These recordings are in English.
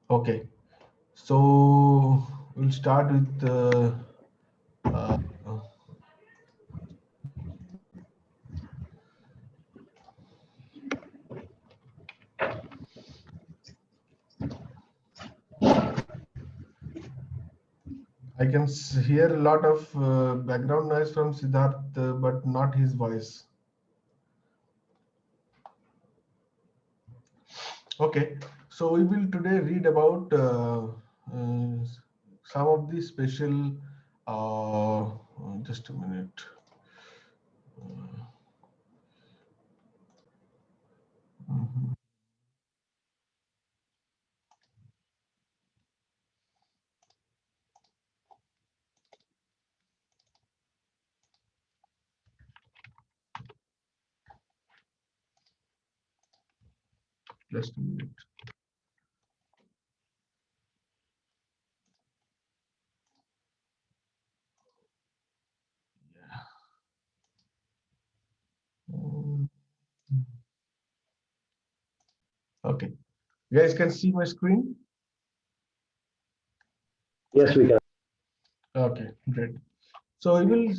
Okay, so we'll start with uh, I can hear a lot of background noise from Siddharth, but not his voice. Okay, so we will today read about some of the special. Just a minute. Mhm. Just a minute. Um, Okay, you guys can see my screen. Yes, we can. Okay, great. So we will.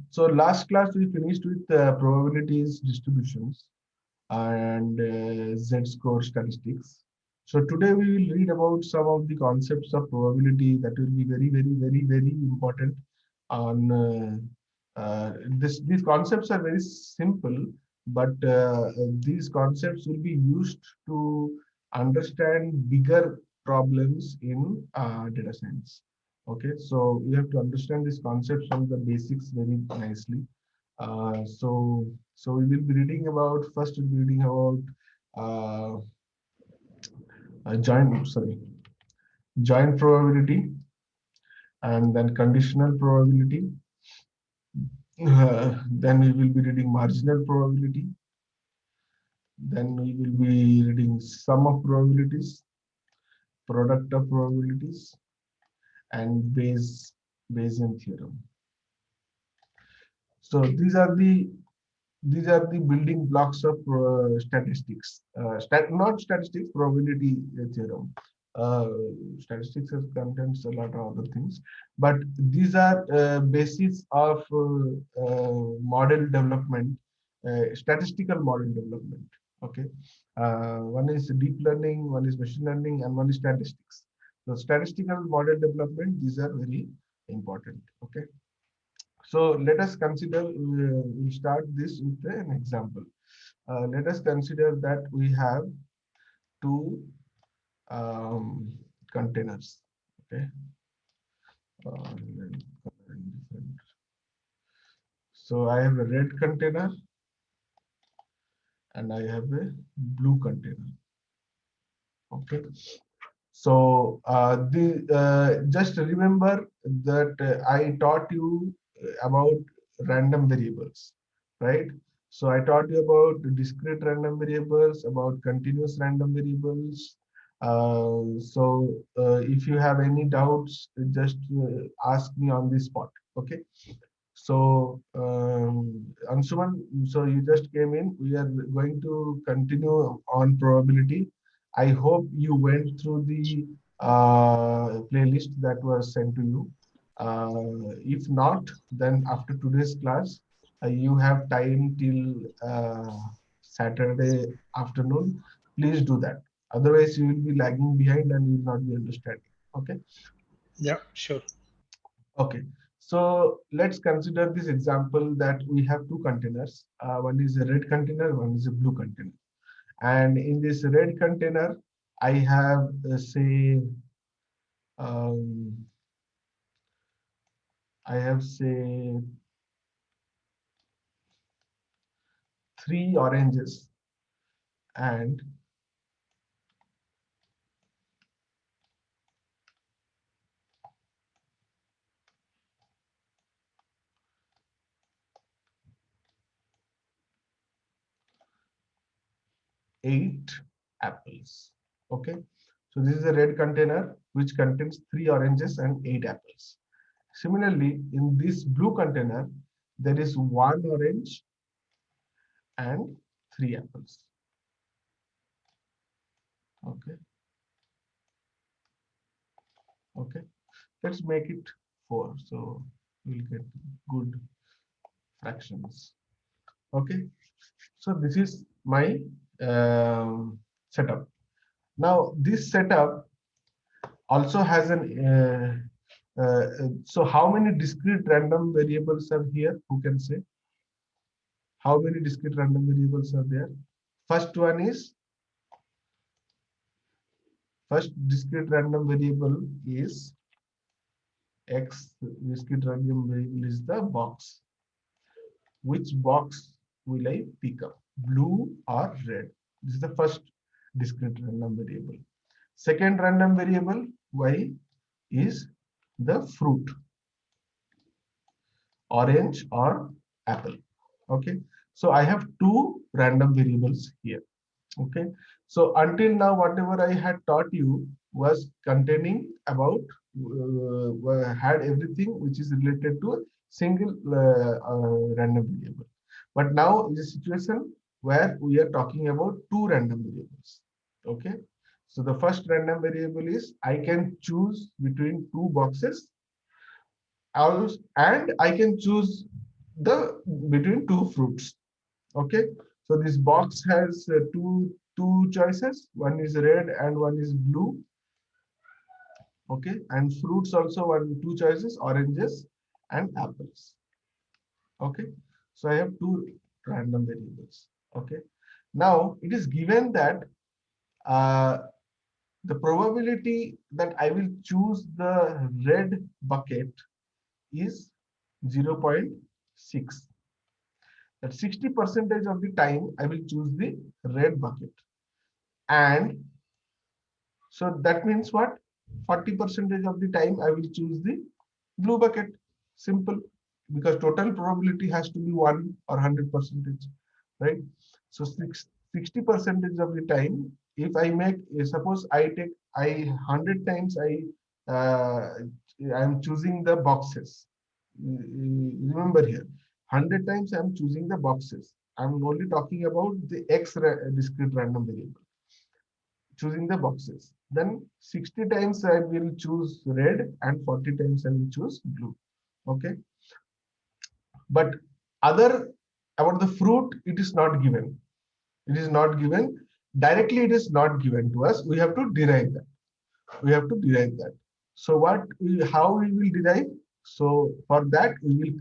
So last class we finished with probabilities distributions and z-score statistics. So today we will read about some of the concepts of probability that will be very, very, very, very important. On these concepts are very simple, but these concepts will be used to understand bigger problems in data science. Okay, so you have to understand these concepts from the basics very nicely. So we will be reading about first we'll be reading about uh, joint probability, and then conditional probability. Then we will be reading marginal probability. Then we will be reading sum of probabilities, product of probabilities, and Bayesian theorem. So these are the building blocks of statistics. Not statistics, probability theorem. Uh, Statistics has contains a lot of other things, but these are basis of model development, statistical model development. Okay, one is deep learning, one is machine learning, and one is statistics. So statistical model development, these are very important. Okay. So let us consider, we'll start this with an example. Let us consider that we have two containers. Okay. Uh, so I have a red container and I have a blue container. Okay. So just remember that I taught you about random variables, right? So I taught you about discrete random variables, about continuous random variables. If you have any doubts, just ask me on the spot. Okay. So, Anshuman, so you just came in. We are going to continue on probability. I hope you went through the playlist that was sent to you. If not, then after today's class, you have time till Saturday afternoon. Please do that. Otherwise, you will be lagging behind and you will not be understanding. Okay. Yeah, sure. Okay, so let's consider this example that we have two containers. One is a red container, one is a blue container. And in this red container, I have, um, say, three oranges and eight apples. Okay, so this is a red container which contains three oranges and eight apples. Similarly, in this blue container, there is one orange and three apples. Okay. Okay, let's make it 4, so we'll get good fractions. Okay, so this is my setup. Now this setup also has an so how many discrete random variables are here? Who can say? How many discrete random variables are there? First one is, first discrete random variable is x. Discrete random variable is the box. Which box will I pick up? Blue or red? This is the first discrete random variable. Second random variable y is the fruit, orange or apple. Okay, so I have two random variables here. Okay, so until now whatever I had taught you was containing about had everything which is related to a single random variable. But now is a situation where we are talking about two random variables. Okay, so the first random variable is I can choose between two boxes, and I can choose the between two fruits. Okay, so this box has two choices. One is red and one is blue. Okay, and fruits also two choices, oranges and apples. Okay, so I have two random variables. Okay, now it is given that uh, the probability that I will choose the red bucket is 0.6. That 60% of the time I will choose the red bucket. And so that means what? 40% of the time I will choose the blue bucket. Simple. Because total probability has to be 1 or 100%, right? So 60% of the time, if I make, suppose I take, 100 times I am choosing the boxes. Remember here, 100 times I am choosing the boxes. I'm only talking about the X discrete random variable, choosing the boxes. Then 60 times I will choose red and 40 times I will choose blue. Okay. But other about the fruit, it is not given. It is not given. Directly it is not given to us. We have to derive that. We have to derive that. So how we will derive? So for that we will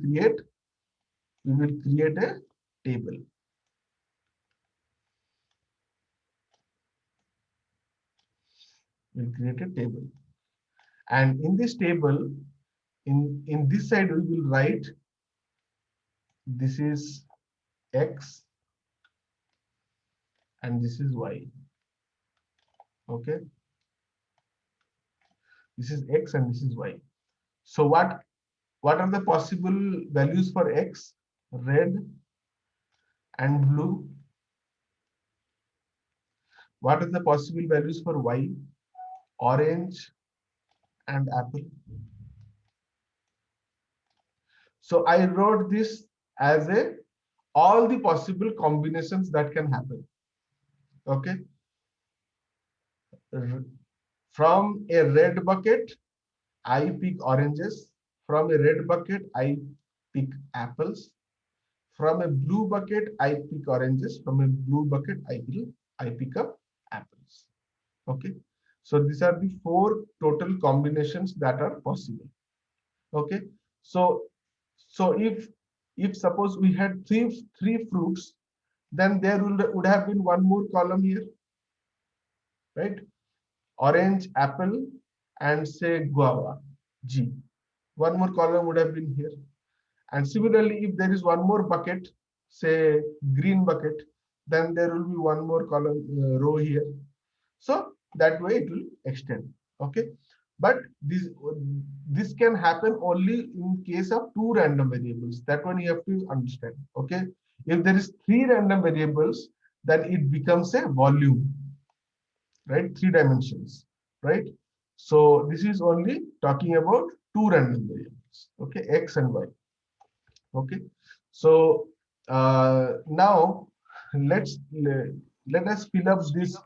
create a table. We'll create a table. And in this table, in this side, we will write this is X and this is Y. Okay, this is X and this is Y. So what are the possible values for X? Red and blue. What are the possible values for Y? Orange and apple. So I wrote this as a all the possible combinations that can happen. Okay, from a red bucket I pick oranges. From a red bucket I pick apples. From a blue bucket I pick oranges. From a blue bucket I pick up apples. Okay, so these are the four total combinations that are possible. Okay, so if suppose we had three fruits, then there would have been one more column here, right? Orange, apple, and say guava, G. One more column would have been here. And similarly, if there is one more bucket, say green bucket, then there will be one more column row here. So that way it will extend. Okay, but this can happen only in case of two random variables. That one you have to understand. Okay, if there is three random variables, then it becomes a volume, right? Three dimensions, right? So this is only talking about two random variables. Okay, X and Y. Okay, so now let us fill up this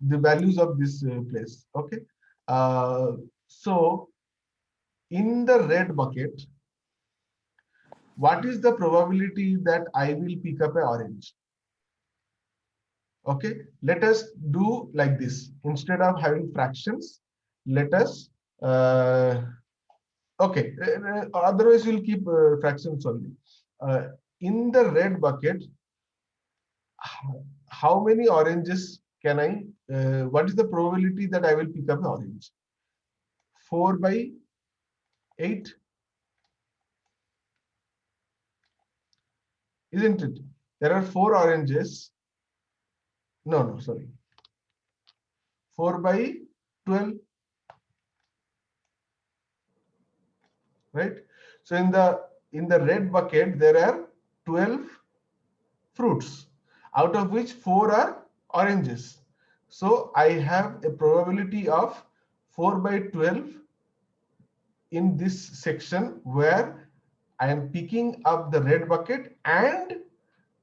the values of this place. Okay, So in the red bucket, what is the probability that I will pick up a orange? Okay, let us do like this. Instead of having fractions, let us okay, otherwise we'll keep fractions only. Uh, in the red bucket, how many oranges can I, what is the probability that I will pick up an orange? 4 by 8, isn't it? There are 4 oranges. No, no, sorry. 4 by 12, right? So in the red bucket, there are 12 fruits, out of which 4 are oranges. So I have a probability of 4 by 12 in this section where I am picking up the red bucket and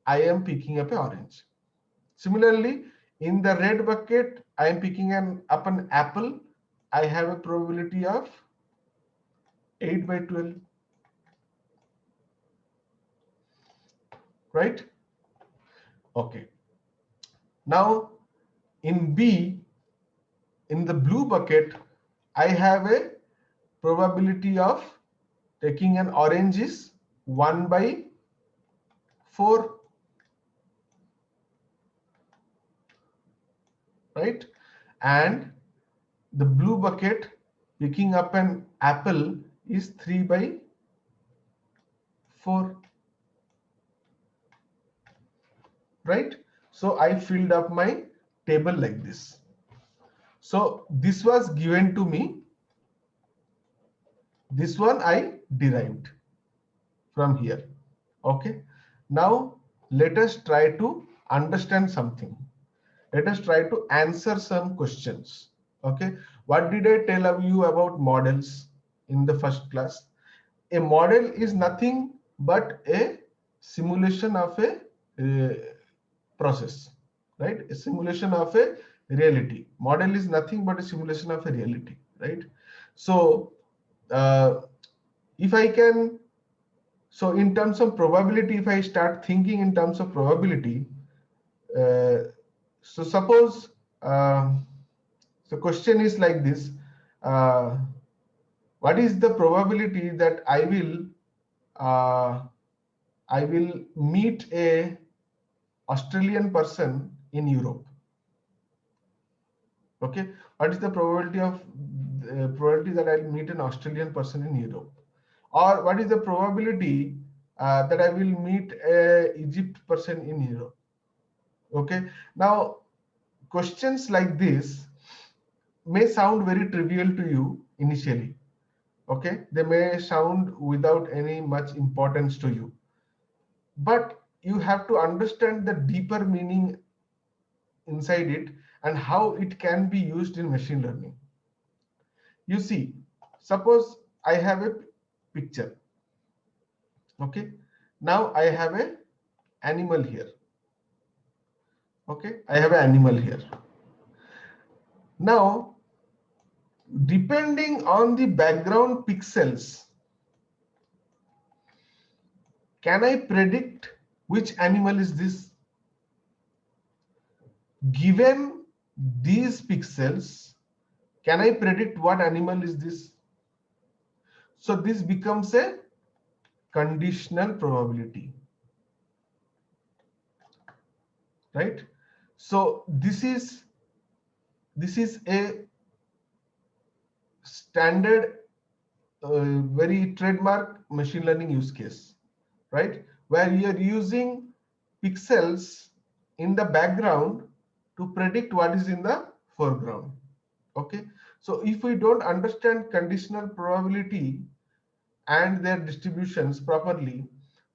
I am picking up an orange. Similarly, in the red bucket, I am picking up an apple. I have a probability of 8 by 12, right? Okay. Now, in B, in the blue bucket, I have a probability of taking an orange is 1 by 4, right? And the blue bucket picking up an apple is 3 by 4, right? So I filled up my table like this. So this was given to me. This one I derived from here. Okay. Now let us try to understand something. Let us try to answer some questions. Okay. What did I tell you about models in the first class? A model is nothing but a simulation of a process, right? A simulation of a reality. Model is nothing but a simulation of a reality, right? So if I can, so in terms of probability, if I start thinking in terms of probability, so suppose the question is like this: what is the probability that uh, I will meet a Australian person in Europe? Okay, what is the probability that I'll meet an Australian person in Europe? Or what is the probability that I will meet a Egypt person in Europe? Okay, now questions like this may sound very trivial to you initially. Okay, they may sound without any much importance to you, but you have to understand the deeper meaning inside it and how it can be used in machine learning. You see, suppose I have a picture. Okay, now I have a animal here. Okay, I have an animal here. Now, depending on the background pixels, can I predict which animal is this? Given these pixels, can I predict what animal is this? So this becomes a conditional probability, right? So this is a standard, very trademark machine learning use case, right? Where you are using pixels in the background to predict what is in the foreground. Okay, so if we don't understand conditional probability and their distributions properly,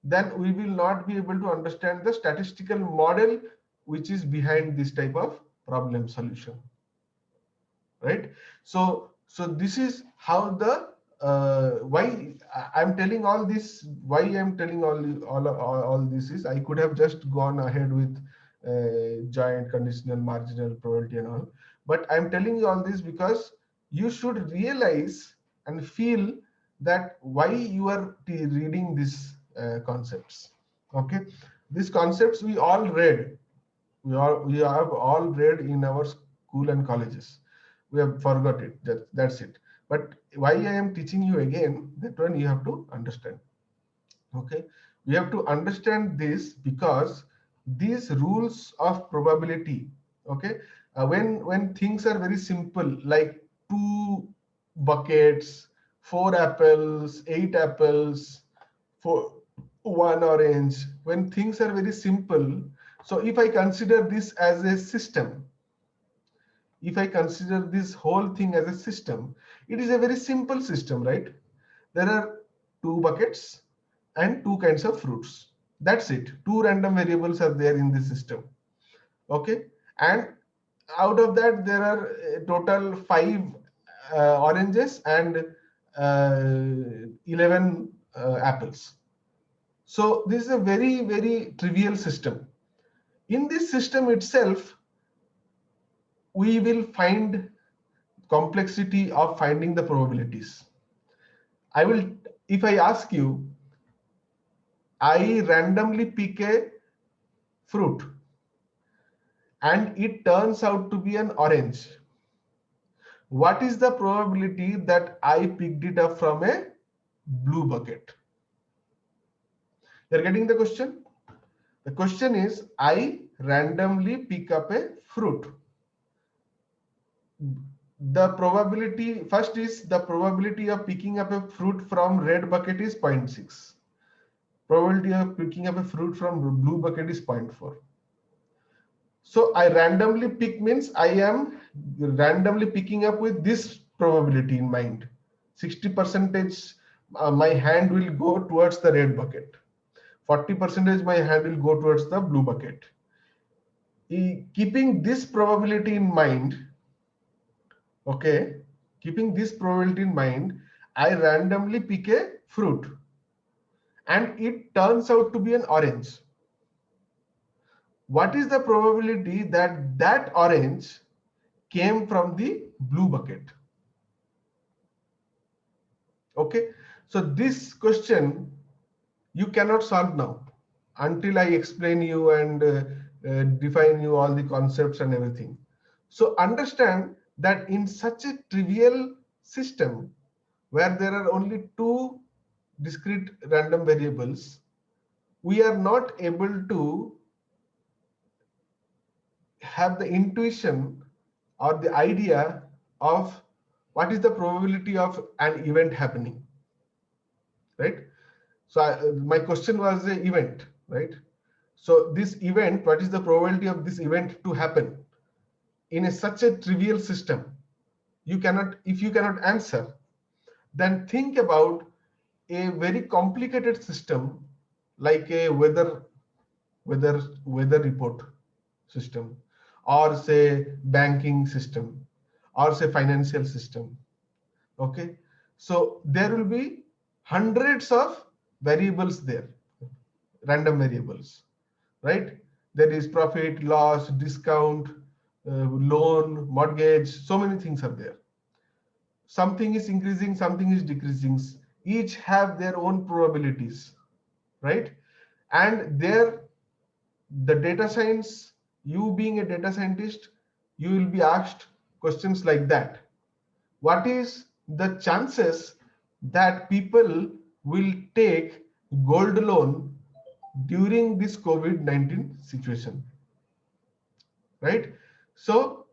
then we will not be able to understand the statistical model which is behind this type of problem solution, right? So this is how the why I'm telling all this. Why I'm telling all this is, I could have just gone ahead with giant conditional marginal probability and all, but I'm telling you all this because you should realize and feel that why you are reading these concepts. Okay, these concepts we all read, we have all read in our school and colleges. We have forgot it, that's it. But why I am teaching you again, that one you have to understand. Okay, we have to understand this because these rules of probability, okay, when things are very simple, like two buckets, four apples, eight apples, for one orange, when things are very simple. So if I consider this as a system, if I consider this whole thing as a system, it is a very simple system, right? There are two buckets and two kinds of fruits. That's it. Two random variables are there in the system. Okay. And out of that, there are total five oranges and 11 apples. So this is a very, very trivial system. In this system itself, we will find complexity of finding the probabilities. I will, if I ask you, I randomly pick a fruit and it turns out to be an orange. What is the probability that I picked it up from a blue bucket? You're getting the question? The question is, I randomly pick up a fruit. The probability, first is the probability of picking up a fruit from red bucket is 0.6. Probability of picking up a fruit from blue bucket is 0.4. So I randomly pick means I am randomly picking up with this probability in mind. 60% my hand will go towards the red bucket. 40% my hand will go towards the blue bucket. Keeping this probability in mind, okay, keeping this probability in mind, I randomly pick a fruit and it turns out to be an orange. What is the probability that that orange came from the blue bucket? Okay, so this question you cannot solve now until I explain you and define you all the concepts and everything. So understand that in such a trivial system where there are only two discrete random variables, we are not able to have the intuition or the idea of what is the probability of an event happening, right? So my question was the event, right? So this event, what is the probability of this event to happen in such a trivial system? You cannot, if you cannot answer, then think about a very complicated system like a weather report system, or say banking system, or say financial system. Okay, so there will be hundreds of variables there, random variables, right? There is profit, loss, discount, loan, mortgage, so many things are there. Something is increasing, something is decreasing. Each have their own probabilities, right? And there, the data science, you being a data scientist, you will be asked questions like that. What is the chances that people will take gold loan during this COVID-19 situation, right? So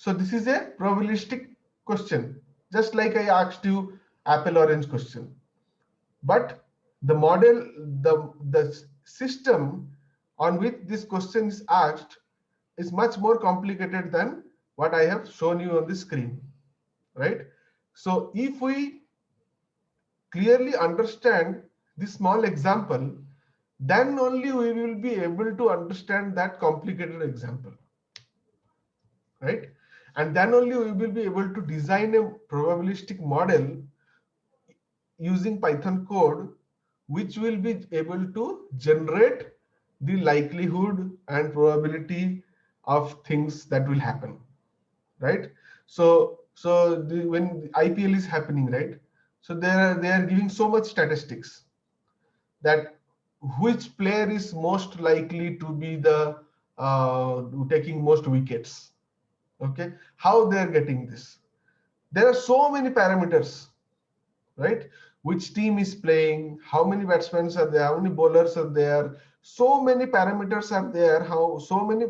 this is a probabilistic question, just like I asked you apple orange question. But the model, the system on which this question is asked is much more complicated than what I have shown you on the screen, right? So if we clearly understand this small example, then only we will be able to understand that complicated example, right? And then only we will be able to design a probabilistic model using Python code, which will be able to generate the likelihood and probability of things that will happen, right? When the IPL is happening, right? So they are giving so much statistics that which player is most likely to be the taking most wickets. Okay, how they are getting this? There are so many parameters, right? Which team is playing, how many batsmen are there, how many bowlers are there, so many parameters are there, how so many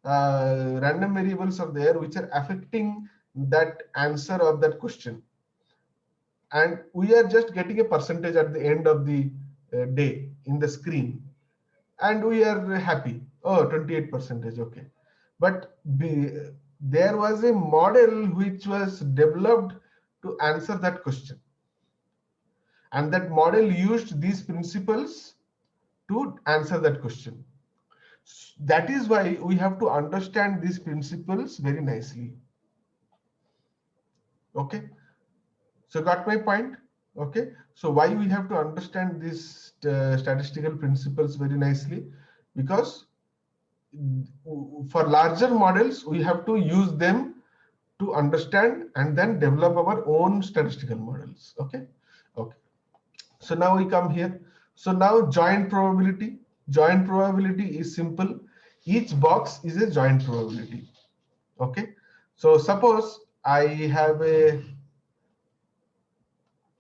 random variables are there which are affecting that answer of that question. And we are just getting a percentage at the end of the day in the screen, and we are happy. Oh, 28 percentage, okay. But there was a model which was developed to answer that question, and that model used these principles to answer that question. That is why we have to understand these principles very nicely. Okay, so got my point? Okay, so why we have to understand these statistical principles very nicely? Because for larger models we have to use them to understand and then develop our own statistical models. Okay, okay. So now we come here. So now joint probability. Joint probability is simple. Each box is a joint probability. Okay. So suppose I have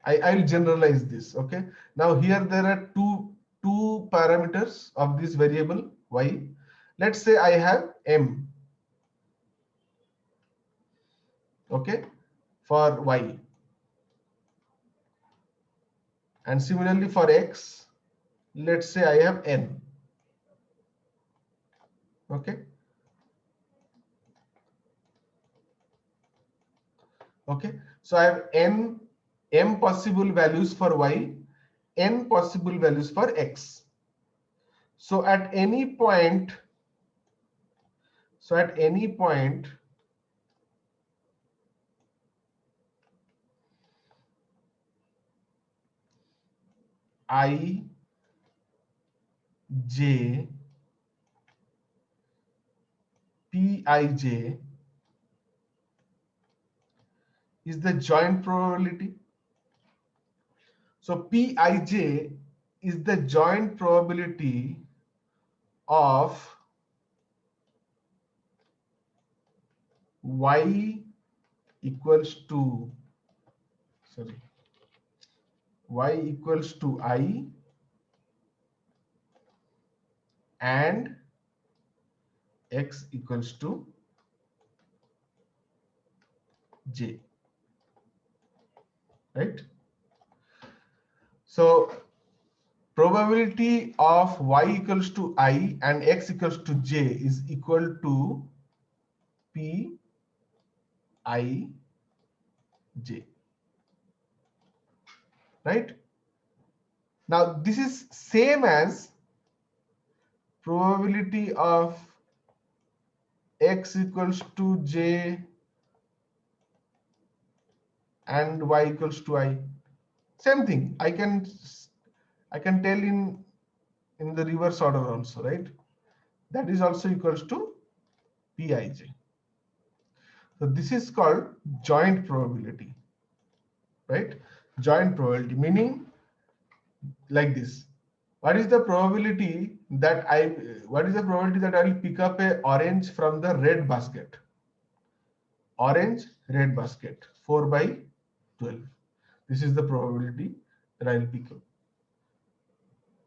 I'll generalize this. Okay. Now here there are two parameters of this variable y. Let's say I have m. Okay, for y, and similarly for x, let's say I have n. Okay. Okay, so I have m possible values for y, n possible values for x. So at any point, I, j, pij is the joint probability. So pij is the joint probability of y equals to, sorry, y equals to I and x equals to j, right? So probability of y equals to I and x equals to j is equal to p I j, right? Now this is same as probability of x equals to j and y equals to I. Same thing. I can tell in the reverse order also, right? That is also equals to pij. So this is called joint probability, right? Joint probability meaning like this. What is the probability that I will pick up a orange from the red basket? Orange, red basket, 4 by 12. This is the probability that I will pick up.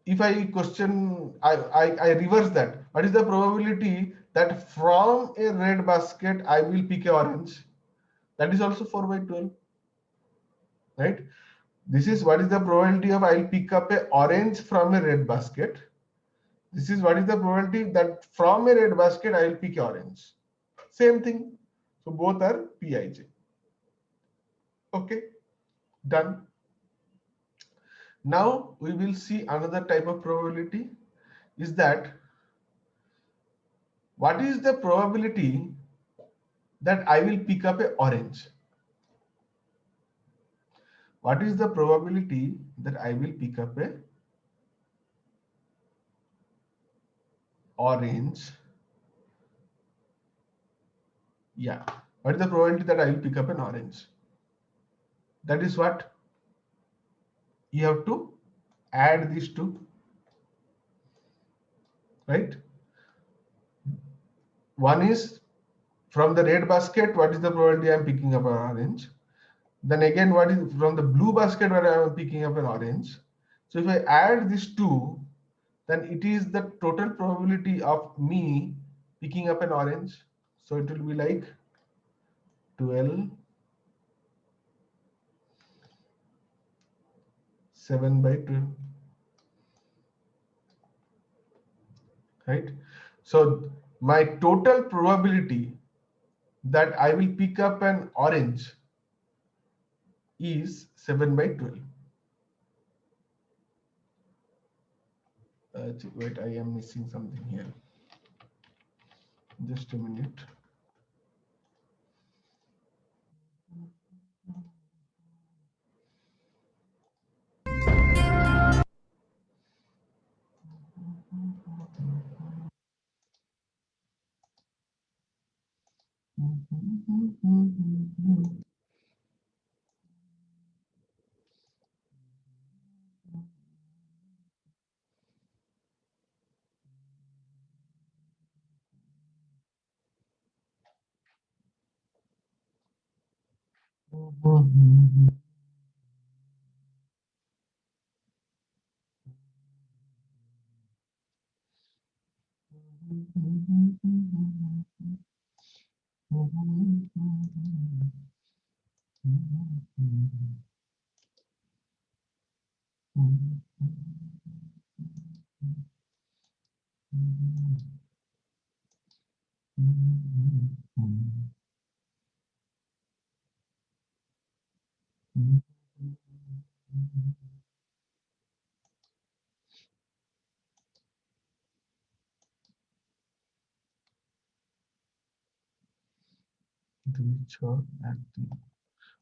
If I question, I reverse that. What is the probability that from a red basket I will pick a orange? That is also 4 by 12, right? This is what is the probability of I'll pick up a orange from a red basket. This is what is the probability that from a red basket I will pick orange. Same thing. So both are Pij. Okay, done. Now we will see another type of probability is that what is the probability that I will pick up a orange? What is the probability that I will pick up a orange? Yeah. What is the probability that I will pick up an orange? That is what you have to add these two, right? One is from the red basket, what is the probability I'm picking up an orange? Then again, what is from the blue basket where I am picking up an orange? So if I add these two, then it is the total probability of me picking up an orange. So it will be like 12, 7 by 12, right? So my total probability that I will pick up an orange is 7 by 12. Wait, I am missing something here. Just a minute.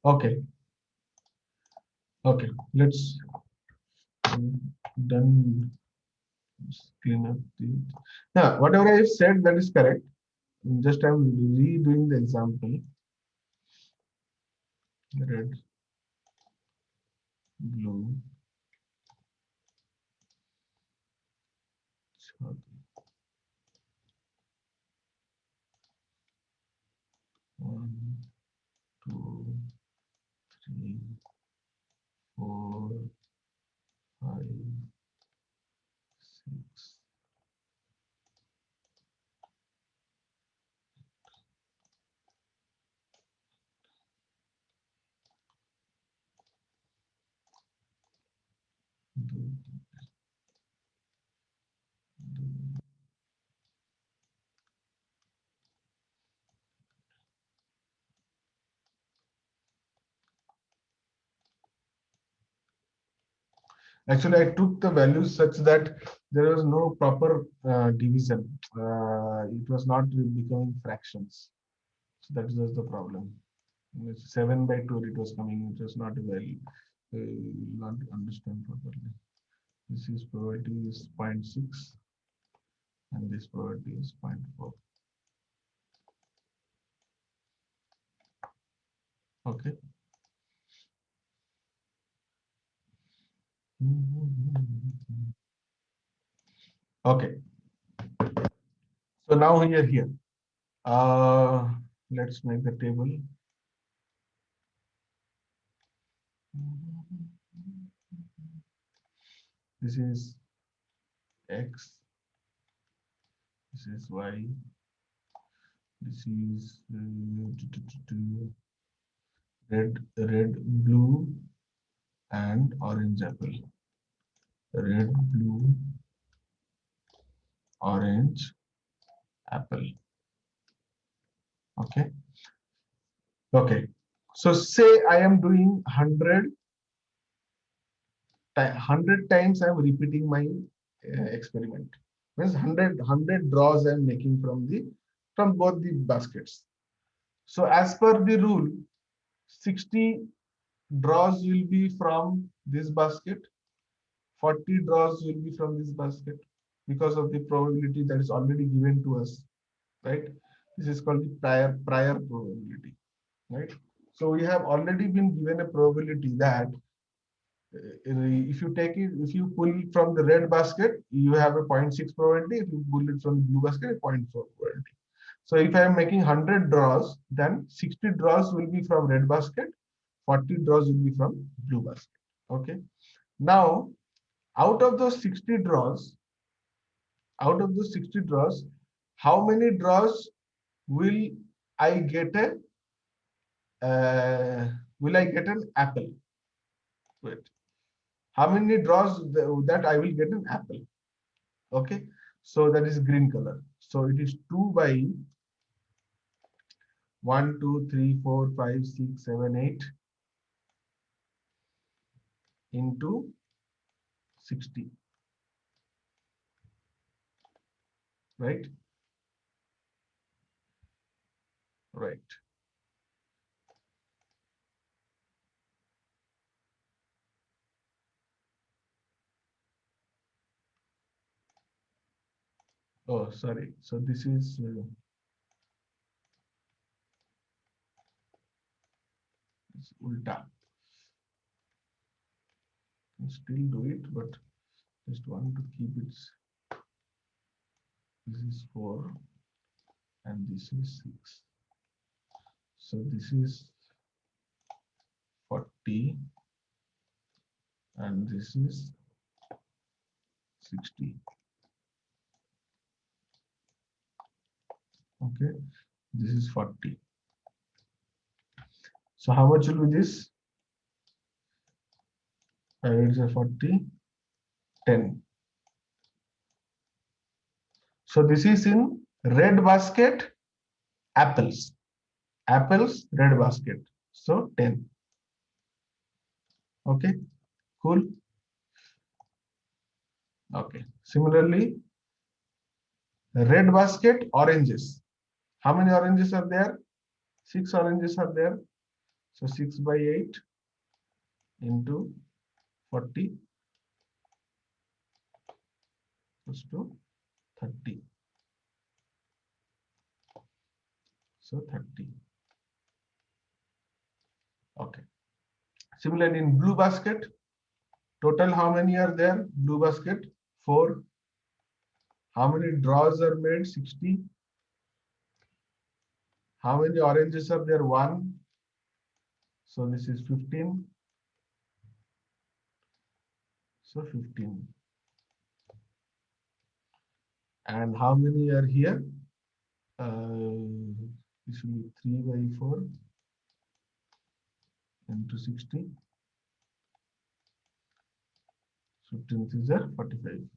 Okay. Okay. Let's done. Clean up the. Now, whatever I have said, that is correct. Just I'm redoing the example. Red, blue, one, two, three, 4, 5, 6. Actually, I took the values such that there was no proper division. It was not becoming fractions. So that was the problem. 7 by 2 it was coming. It was not well, not understand properly. This is probability is 0.6 and this probability is 0.4. Okay. Okay. So now we are here. Let's make the table. This is X. This is Y. This is red, blue, and orange apple. Red, blue, orange, apple. Okay. Okay. So say I am doing 100 times I am repeating my experiment. Means 100 draws I am making from both the baskets. So as per the rule, 60 draws will be from this basket, 40 draws will be from this basket because of the probability that is already given to us, right? This is called the prior probability. right? So we have already been given a probability that if you take it, if you pull it from the red basket, you have a 0.6 probability. If you pull it from the blue basket, a 0.4 probability. So if I am making 100 draws, then 60 draws will be from red basket, 40 draws will be from blue basket. Okay. Now, out of those 60 draws, how many draws will I get a will I get an apple? Wait. How many draws that I will get an apple? Okay. So that is green color. So it is 2 by 1, 2, 3, 4, 5, 6, 7, 8 into 60. Right? Right. Oh, sorry. So this is it's ulta. Can still do it, but just want to keep it. This is 4 and this is 6. So this is 40 and this is 60. Okay, this is 40. So how much will be this? It's a 40, 10. So this is in red basket, apples. Apples, red basket. So 10. Okay, cool. Okay. Similarly, red basket, oranges. How many oranges are there? 6 oranges are there. So 6 by 8 into 40 equals to 30. So 30. Okay. Similarly, in blue basket, total how many are there? Blue basket, 4. How many draws are made? 60. How many oranges are there? 1. So this is 15. So 15. And how many are here? This will be 3 by 4 into 60. 15 is 45.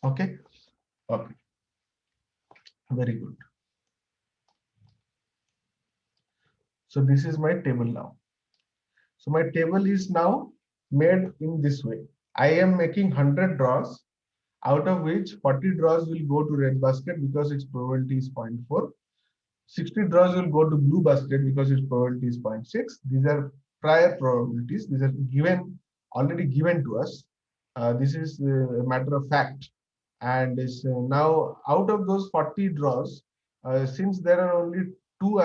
Okay. Okay. Very good. So this is my table now. So my table is now made in this way. I am making 100 draws, out of which 40 draws will go to red basket because its probability is 0.4. 60 draws will go to blue basket because its probability is 0.6. These are prior probabilities. These are already given to us. This is a matter of fact. And is now out of those 40 draws, since there are only two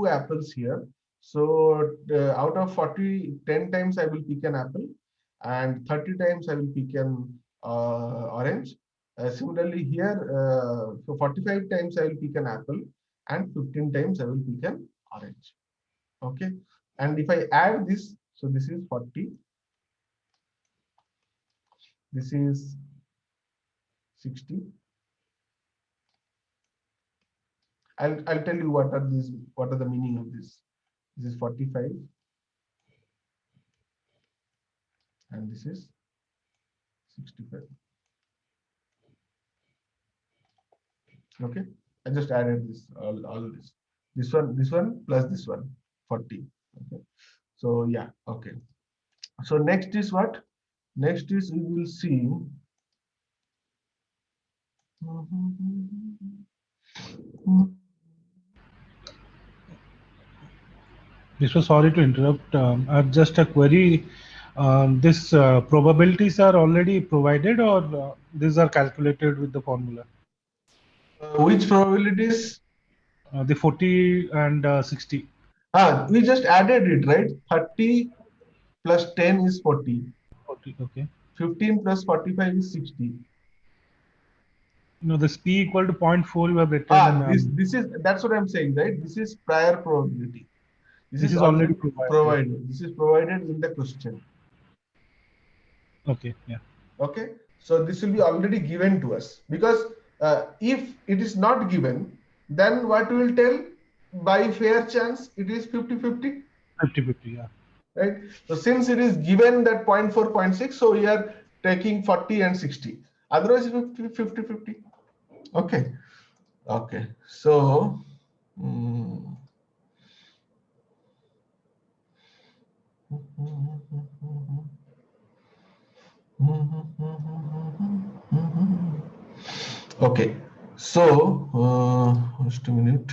apples here, so out of 40, 10 times I will pick an apple, and 30 times I will pick an orange. Similarly here, so 45 times I will pick an apple, and 15 times I will pick an orange. Okay, and if I add this, so this is 40, this is 60. I'll tell you what are the meaning of this. This is 45 and this is 65. Okay, I just added this all this one plus this one 40. Okay, so yeah. Okay, so next is what? Next is we will see. This was sorry to interrupt. I have just a query. This probabilities are already provided, or these are calculated with the formula? Which probabilities? The 40 and 60. We just added it, right? 30 plus 10 is 40. 40, okay. 15 plus 45 is 60. No, this P equal to 0.4 you have written. This is, that's what I'm saying, right? This is prior probability. This This is is already already provided. provided. This is provided in the question. Okay, yeah. Okay, so this will be already given to us, because if it is not given, then what we will tell? By fair chance it is 50-50, 50-50, yeah. right? So since it is given that 0.4, 0.6, so we are taking 40 and 60, otherwise 50-50. Okay, okay, so okay, so just a minute.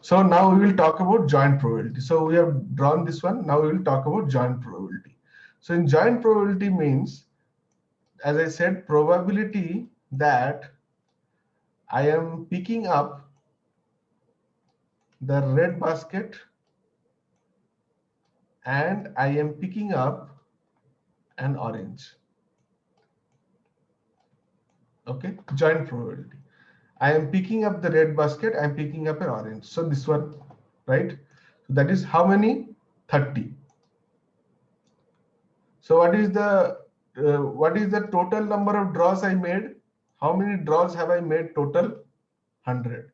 So now we will talk about joint probability. So we have drawn this one. Now we will talk about joint probability. So in joint probability means, as I said, probability that I am picking up the red basket and I am picking up an orange. Okay, joint probability. I am picking up the red basket, I am picking up an orange. So this one, right? So that is how many? 30. So what is the total number of draws I made? How many draws have I made total? 100.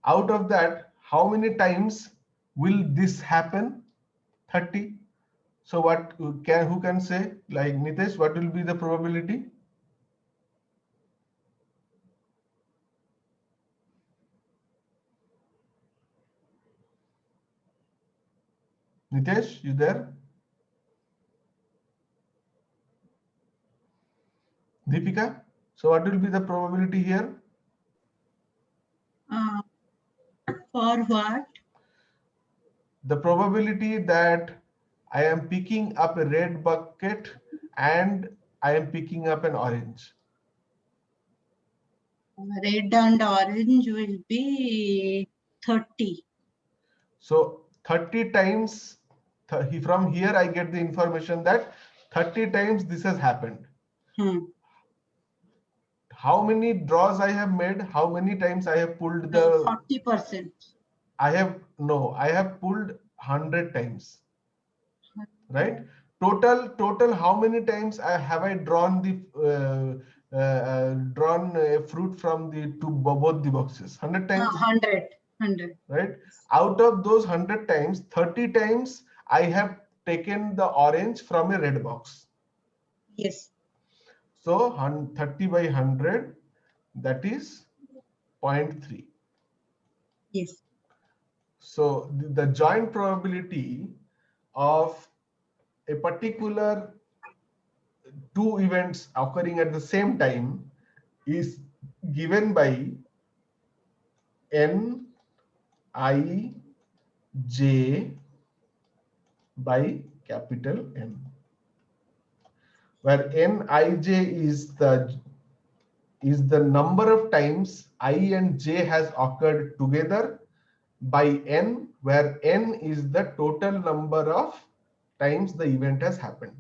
Out of that, how many times will this happen? 30. So who can say, like Nitesh, what will be the probability? Nitesh, you there? Deepika? So what will be the probability here? For what? The probability that I am picking up a red bucket and I am picking up an orange. Red and orange will be 30. So 30 times, from here I get the information that 30 times this has happened. How many draws I have made? How many times I have pulled the 40%. I have pulled 100 times, right? Total how many times have I drawn a fruit from the both the boxes? 100 times. 100. Right? Out of those 100 times, 30 times I have taken the orange from a red box. Yes. So 30 by 100, that is 0.3. Yes. So the joint probability of a particular two events occurring at the same time is given by N I J by capital N, where Nij is the number of times I and j has occurred together, by n, where n is the total number of times the event has happened.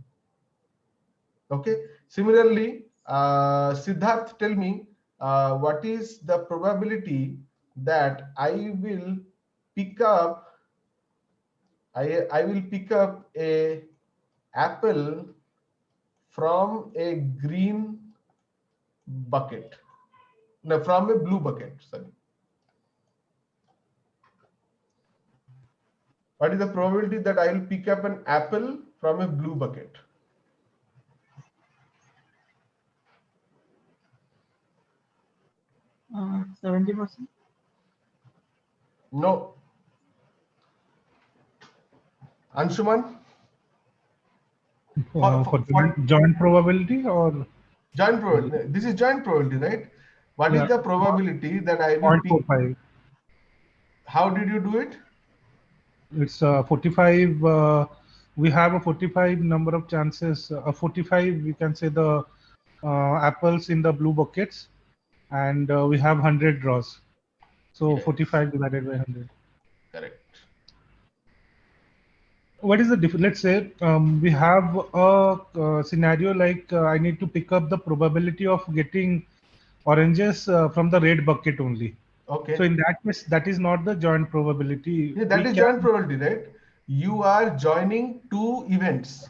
Okay. Similarly, Siddharth, tell me what is the probability that I will pick up a apple from a green bucket, no, from a blue bucket, sorry. What is the probability that I will pick up an apple from a blue bucket? Uh, 70%. No. Anshuman? For joint probability or? Joint probability. This is joint probability, right? What is the probability that I will pick? 0.45. How did you do it? It's 45. We have a 45 number of chances. 45, we can say the apples in the blue buckets, and we have 100 draws. So Yes, 45 divided by 100. correct. What is the difference? Let's say we have a scenario like I need to pick up the probability of getting oranges from the red bucket only. So Okay. in that case, that is not the joint probability. Yeah, that We is joint can, probability, right? You are joining two events.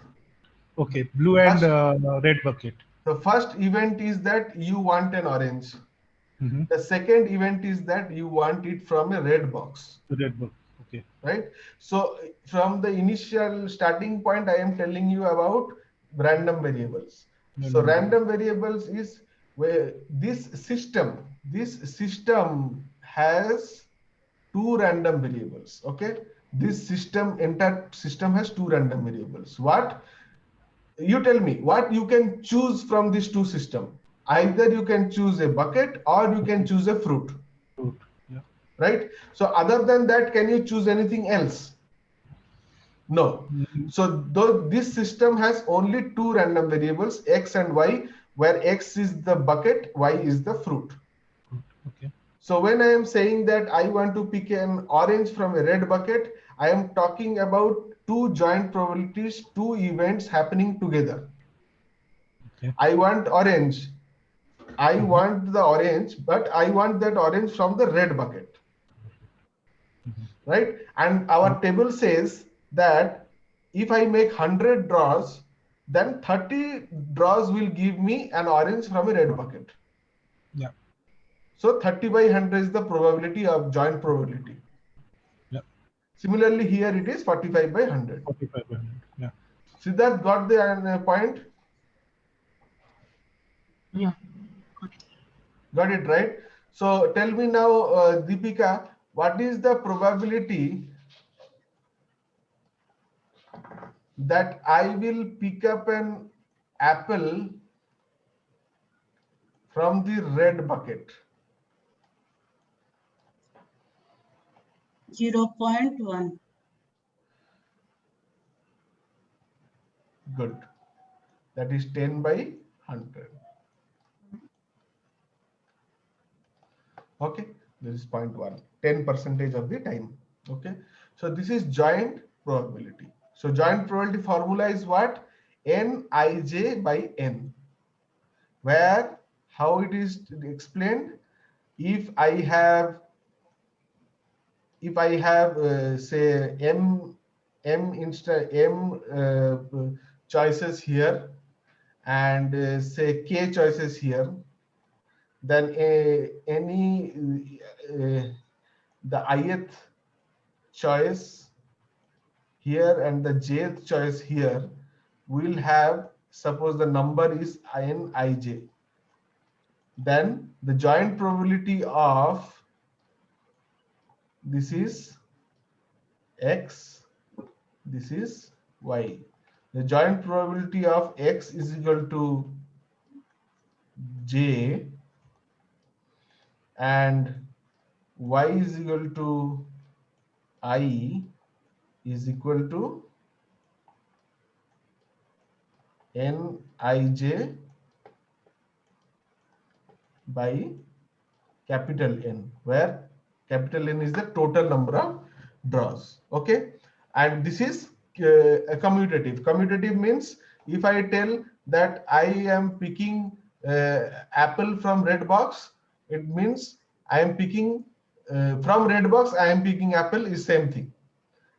okay, blue and First, red bucket. the first event is that you want an orange. Hmm. The second event is that you want it from a red box, Red bucket. Okay. right? So from the initial starting point, I am telling you about random variables. So Random variable. random variables is where this system has two random variables. Okay, this entire system has two random variables. What, you tell me what you can choose from these two system? Either you can choose a bucket or you can choose a fruit, Fruit. Yeah. right? So other than that, can you choose anything else? No. Mhm. So though this system has only two random variables, x and y, where x is the bucket, y is the fruit. Fruit. Okay. So when I am saying that I want to pick an orange from a red bucket, I am talking about two joint probabilities, two events happening together. Okay. I want orange. I Mhm. want the orange, but I want that orange from the red bucket, Mhm. right? And Yeah. our table says that if I make 100 draws, then 30 draws will give me an orange from a red bucket. Yeah. So 30 by 100 is the probability of joint probability. Yeah. Similarly, here it is 45 by 100. 45 by 100. Yeah. Siddharth got the point? Yeah. Got it, right? So tell me now, Deepika, what is the probability that I will pick up an apple from the red bucket? 0.1. Good. That is 10 by 100. Okay, this is 0.1, 10% of the time. Okay, so this is joint probability. So joint probability formula is what? Nij by n, where how it is explained? If I have say m choices here and say k choices here, then the ith choice here and the jth choice here will have, suppose the number is nij, then the joint probability of this is x, this is y. The joint probability of x is equal to j and y is equal to I is equal to Nij by capital N, where capital N is the total number of draws. Okay, and this is a commutative. Commutative means if I tell that I am picking apple from red box, it means I am picking from red box, I am picking apple is same thing.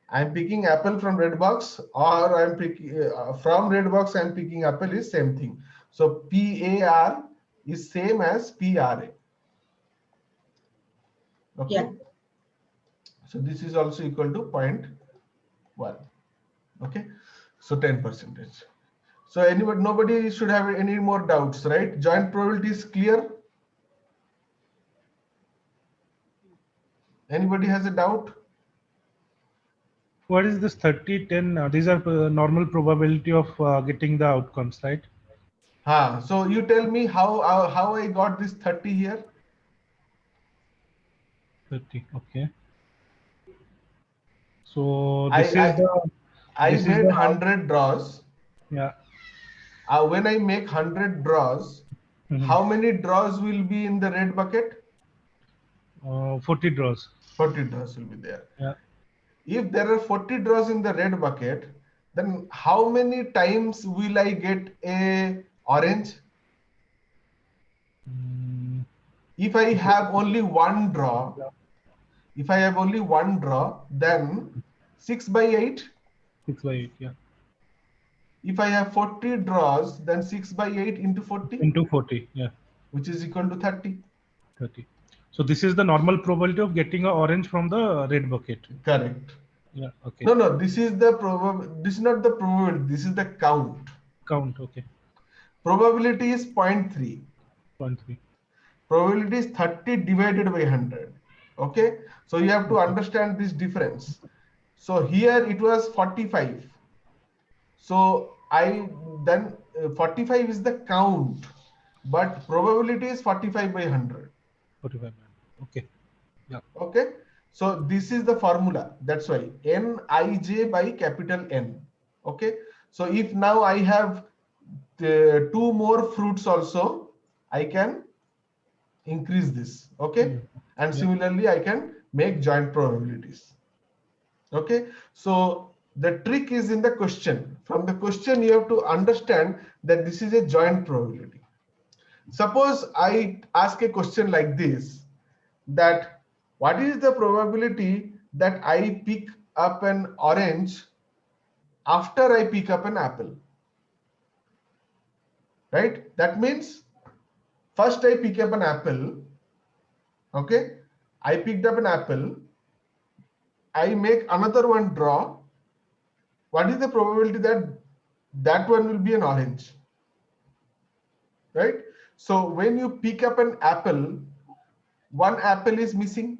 I'm picking apple from red box, or I'm picking from red box, I'm picking apple is same thing. So PAR is same as PRA. Yeah. Okay. So this is also equal to 0.1. Okay. So 10%. So anybody, nobody should have any more doubts, right? Joint probability is clear. Anybody has a doubt? What is this 30, 10? These are normal probability of getting the outcomes, right? So you tell me how I got this 30 here. 30. Okay. So I this is I, the I this is made the how, 100 draws. yeah. When I make 100 draws, Mhm. how many draws will be in the red bucket? 40 draws. 40 draws will be there. Yeah. If there are 40 draws in the red bucket, then how many times will I get a orange? Mm, If I have only one draw, yeah. if I have only one draw, then 6 by 8. 6 by 8. Yeah. If I have 40 draws, then 6 by 8 into 40, Into 40. Yeah. which is equal to 30. 30. So this is the normal probability of getting a orange from the red bucket. Correct. Yeah. Okay. No, no, this is the this is not the probability, this is the count. Count. Okay. Probability is 0.3. 0.3. Probability is 30 divided by 100. Okay, so you have to Okay. understand this difference. So here it was 45. So I then 45 is the count, but probability is 45 by 100. 45. Okay. Yeah. Okay, so this is the formula. That's why Nij by capital N. Okay, so if now I have two more fruits also, I can increase this. Okay, and Yeah. similarly I can make joint probabilities. Okay, so the trick is in the question. From the question you have to understand that this is a joint probability. Suppose I ask a question like this, that what is the probability that I pick up an orange after I pick up an apple? Right, that means first I pick up an apple. Okay, I picked up an apple, I make another one draw. What is the probability that that one will be an orange? Right, so when you pick up an apple, one apple is missing.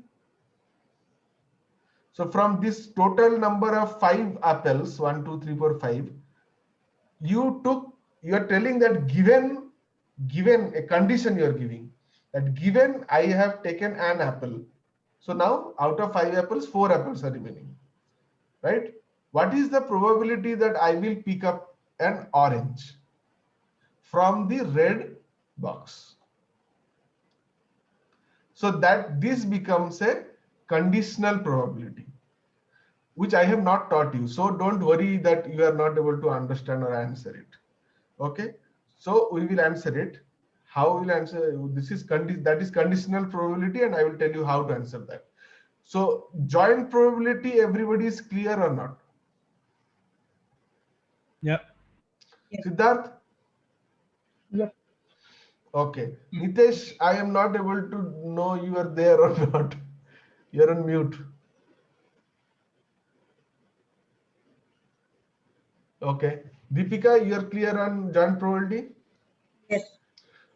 So from this total number of 5 apples, 1 2 3 4 5, you are telling that given a condition, you are giving that given I have taken an apple, so now out of 5 apples 4 apples are remaining, right? What is the probability that I will pick up an orange from the red box? So that this becomes a conditional probability, which I have not taught you. So don't worry that you are not able to understand or answer it. Okay, so we will answer it. How we'll answer this is that is conditional probability, and I will tell you how to answer that. So joint probability, everybody is clear or not? Yeah. Siddharth? Yep. Okay. Nitesh, I am not able to know you are there or not. You're on mute. Okay. Deepika, you're clear on joint probability? Yes.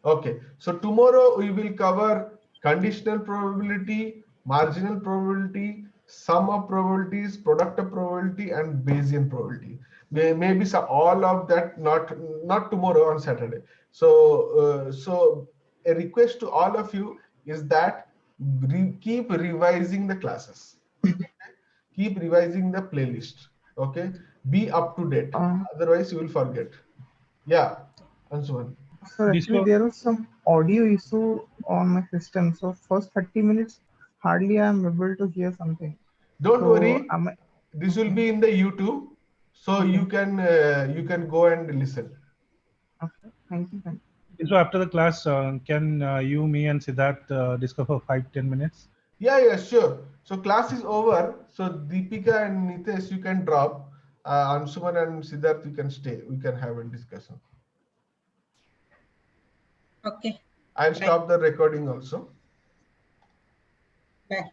Okay. So tomorrow we will cover conditional probability, marginal probability, sum of probabilities, product of probability, and Bayesian probability. Maybe all of that, not tomorrow, on Saturday. So a request to all of you is that keep revising the classes. Keep revising the playlist. Okay, be up to date. Otherwise, you will forget. Yeah, Ansuman. So This actually was there was some audio issue on my system. So first 30 minutes, hardly I am able to hear something. Don't So worry. am I This will okay? be in the YouTube, so Okay. you can go and listen. Okay. Thank you. Thank you. so after the class, can you, me, and Siddharth discuss for 5-10 minutes? Yeah, sure. So class is over. So Deepika and Nitesh, you can drop. Ansuman and Siddharth, you can stay. We can have a discussion. Okay. I'll Bye. stop the recording also. Bye.